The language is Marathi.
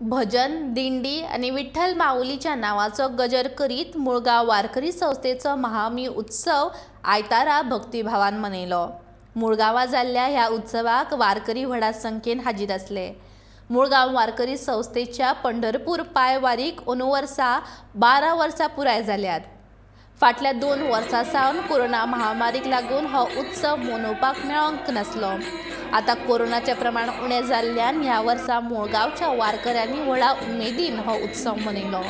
भजन दिंडी आणि विठ्ठल माऊलीच्या नावाचो गजर करीत मुळगाव वारकरी संस्थेचो महामी उत्सव आयतारा भक्तिभावान मनयलो। मुळगावा जाल्ल्या ह्या उत्सवाक वारकरी व्हडा संख्येन हाजीर आसले। मुळगाव वारकरी संस्थेच्या पंढरपूर पायवारीक अंदू वर्सा 12 वर्सां पुराय जाल्यात। फाटल्या 2 वर्सां सावन कोरोना महामारीक लागून हो उत्सव मनोवपाक मेळोंक नासलो। आता कोरोनाचे प्रमाण उणें जाल्ल्यान ह्या वर्सा मुळगावच्या वारकऱ्यांनी व्हडा उमेदीन हो उत्सव मनयलो।